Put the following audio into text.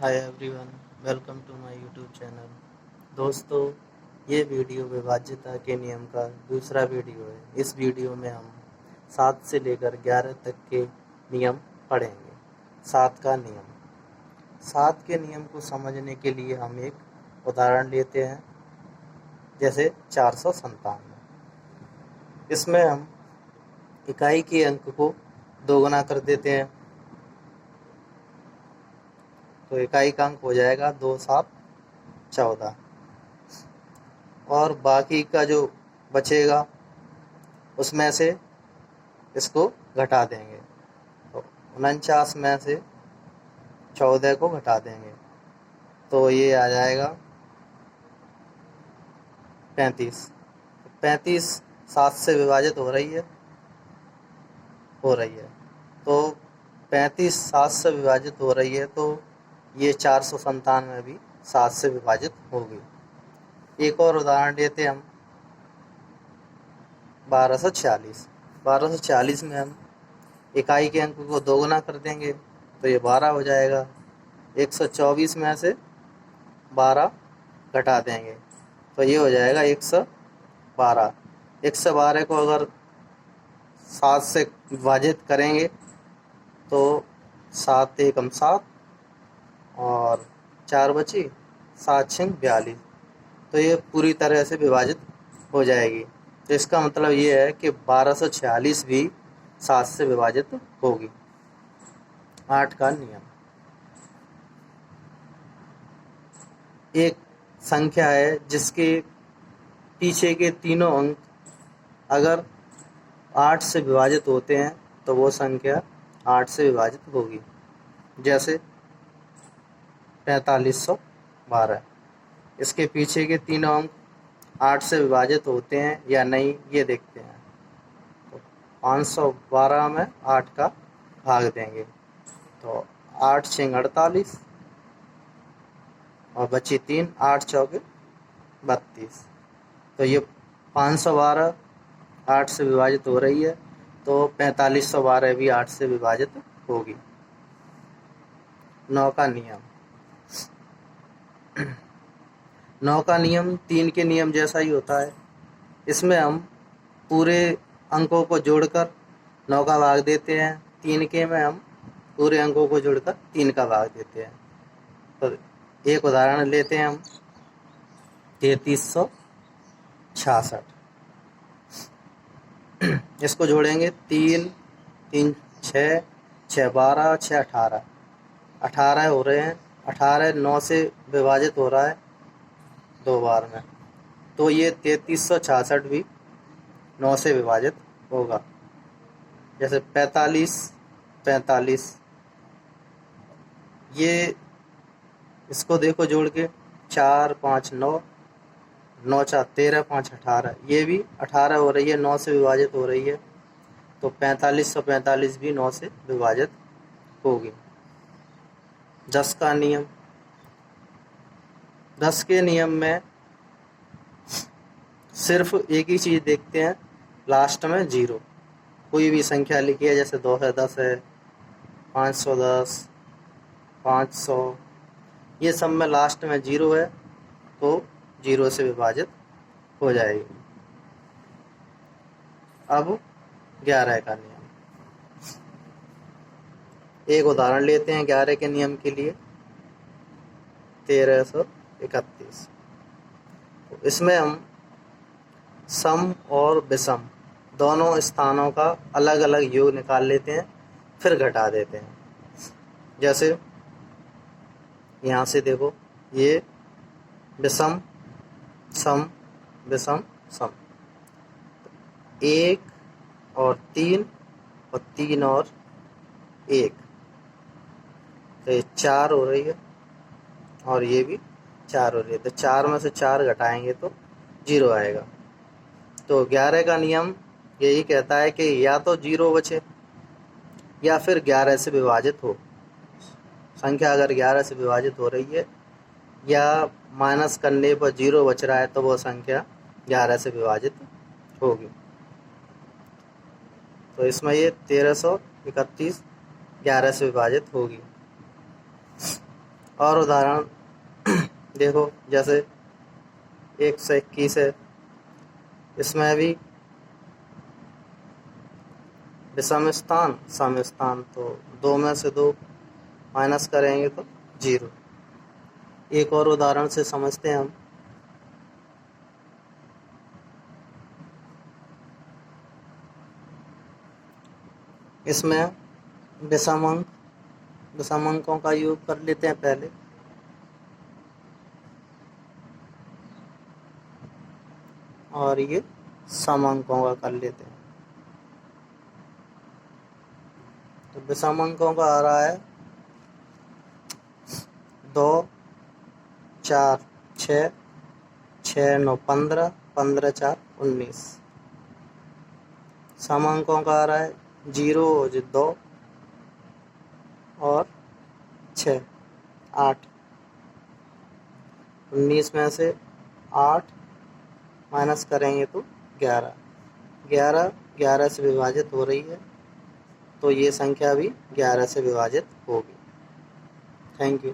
Hi everyone, welcome to my YouTube channel. दोस्तों, ये video विभाज्यता के नियम का दूसरा वीडियो है। इस वीडियो में हम 7 से लेकर 11 तक के नियम पढ़ेंगे। 7 का नियम। 7 के नियम को समझने के लिए हम एक उदाहरण लेते हैं, जैसे 457। इसमें हम इकाई के अंक को दोगुना कर देते हैं, तो इकाई का अंक हो जाएगा 2 7 14, और बाकी का जो बचेगा उसमें से इसको घटा देंगे, तो 49 में से 14 को घटा देंगे तो ये आ जाएगा 35। 35 7 से विभाजित हो रही है तो 35 7 से विभाजित हो रही है तो ये 457 में भी 7 से विभाजित होगी। एक और उदाहरण लेते हैं हम 1246। 1246 में हम इकाई के अंक को दोगुना कर देंगे तो ये 12 हो जाएगा। 124 में से 12 घटा देंगे तो ये हो जाएगा 112। 112 को अगर 7 से विभाजित करेंगे तो 7 एकम 7 और 4 बची, 7 छंग 42, तो ये पूरी तरह से विभाजित हो जाएगी। तो इसका मतलब ये है कि 1246 भी 7 से विभाजित होगी। 8 का नियम। एक संख्या है जिसके पीछे के तीनों अंक अगर 8 से विभाजित होते हैं तो वो संख्या 8 से विभाजित होगी। जैसे 4512, इसके पीछे के तीनों अंक 8 से विभाजित होते हैं या नहीं, ये देखते हैं। तो 512 में 8 का भाग देंगे तो 8 छंग 48 और बची 3, 8 चौके 32, तो ये 512 8 से विभाजित हो रही है तो 4512 भी 8 से विभाजित होगी। 9 का नियम। 9 का नियम 3 के नियम जैसा ही होता है। इसमें हम पूरे अंकों को जोड़कर 9 का भाग देते हैं। 3 के में हम पूरे अंकों को जोड़कर 3 का भाग देते हैं। तो एक उदाहरण लेते हैं हम 3366। इसको जोड़ेंगे 3 3 6 6 12 6 18, 18 हो रहे हैं। 18 9 से विभाजित हो रहा है 2 बार में, तो ये 3366 भी 9 से विभाजित होगा। जैसे 45 45, ये इसको देखो जोड़ के 4 5 9 9 4 13 5 18, ये भी 18 हो रही है, 9 से विभाजित हो रही है तो 4545 भी 9 से विभाजित होगी। 10 का नियम। 10 के नियम में सिर्फ एक ही चीज़ देखते हैं, लास्ट में 0। कोई भी संख्या लिखी है, जैसे 210 है, 510, 500, ये सब में लास्ट में 0 है तो 0 से विभाजित हो जाएगी। अब 11 का नियम। एक उदाहरण लेते हैं 11 के नियम के लिए 1331। तो इसमें हम सम और विषम दोनों स्थानों का अलग अलग योग निकाल लेते हैं, फिर घटा देते हैं। जैसे यहाँ से देखो, ये विषम सम विषम सम, 1 और 3 और 3 और 1, तो ये 4 हो रही है और ये भी 4 हो रही है, तो 4 में से 4 घटाएंगे तो 0 आएगा। तो 11 का नियम यही कहता है कि या तो 0 बचे या फिर 11 से विभाजित हो। संख्या अगर 11 से विभाजित हो रही है या माइनस करने पर 0 बच रहा है तो वो संख्या 11 से विभाजित होगी। तो इसमें ये 1331 11 से विभाजित होगी। और उदाहरण देखो, जैसे 121 है, इसमें भी विषम स्थान सम स्थान, तो 2 में से 2 माइनस करेंगे तो 0। एक और उदाहरण से समझते हैं हम। इसमें विषम अंकों का योग कर लेते हैं पहले, और ये सम अंकों का कर लेते हैं। तो विषम अंकों का आ रहा है 2 4 6, 6 9 15, 15 4 19। सम अंकों का आ रहा है 0 2 और 6 8। 19 में से 8 माइनस करेंगे तो 11। 11 से विभाजित हो रही है, तो ये संख्या भी 11 से विभाजित होगी। Thank you.